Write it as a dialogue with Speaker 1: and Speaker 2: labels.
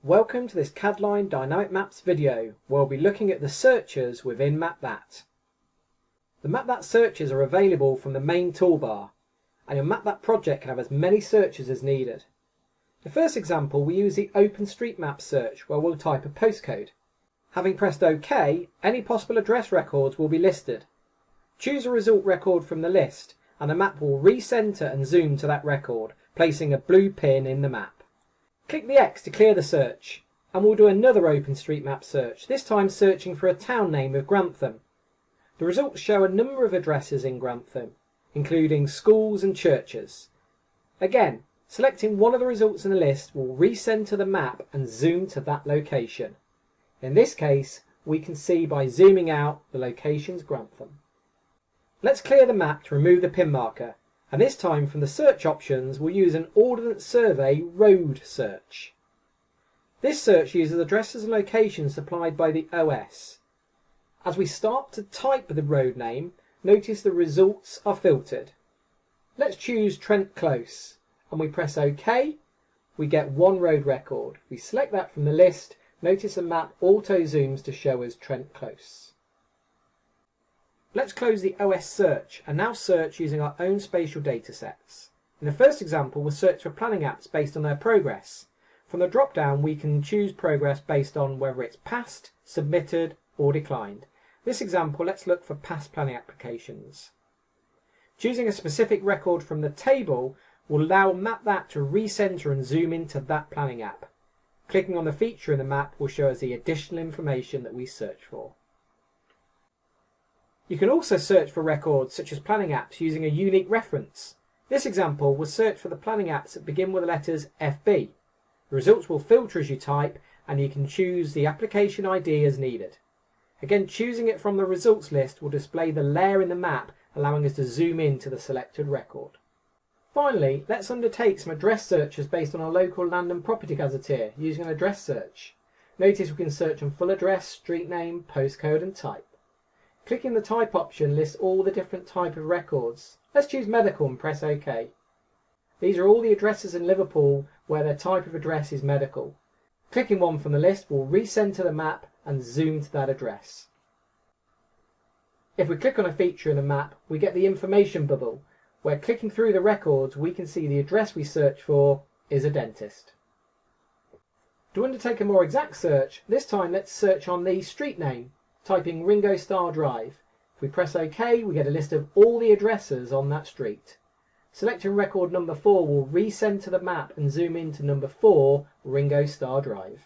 Speaker 1: Welcome to this Cadline Dynamic Maps video, where we'll be looking at the searches within MapThat. The MapThat searches are available from the main toolbar, and your MapThat project can have as many searches as needed. The first example, we use the OpenStreetMap search, where we'll type a postcode. Having pressed OK, any possible address records will be listed. Choose a result record from the list, and the map will recenter and zoom to that record, placing a blue pin in the map. Click the X to clear the search, and we'll do another OpenStreetMap search, this time searching for a town name of Grantham. The results show a number of addresses in Grantham, including schools and churches. Again, selecting one of the results in the list will recenter the map and zoom to that location. In this case, we can see by zooming out the location's Grantham. Let's clear the map to remove the pin marker, and this time from the search options we'll use an Ordnance Survey road search. This search uses addresses and locations supplied by the OS. As we start to type the road name, notice the results are filtered. Let's choose Trent Close, and we press OK. We get one road record. We select that from the list. Notice the map auto zooms to show us Trent Close. Let's close the OS search and now search using our own spatial data sets. In the first example, we'll search for planning apps based on their progress. From the drop down, we can choose progress based on whether it's passed, submitted or declined. This example, let's look for past planning applications. Choosing a specific record from the table will allow MapThat to recenter and zoom into that planning app. Clicking on the feature in the map will show us the additional information that we search for. You can also search for records such as planning apps using a unique reference. This example will search for the planning apps that begin with the letters FB. The results will filter as you type, and you can choose the application ID as needed. Again, choosing it from the results list will display the layer in the map, allowing us to zoom in to the selected record. Finally, let's undertake some address searches based on our local land and property gazetteer using an address search. Notice we can search on full address, street name, postcode and type. Clicking the type option lists all the different type of records. Let's choose medical and press OK. These are all the addresses in Liverpool where their type of address is medical. Clicking one from the list will recenter the map and zoom to that address. If we click on a feature in the map, we get the information bubble, where clicking through the records we can see the address we search for is a dentist. To undertake a more exact search, this time let's search on the street name, typing Ringo Starr Drive. If we press OK, we get a list of all the addresses on that street. Selecting record number 4 will recenter the map and zoom into number 4, Ringo Starr Drive.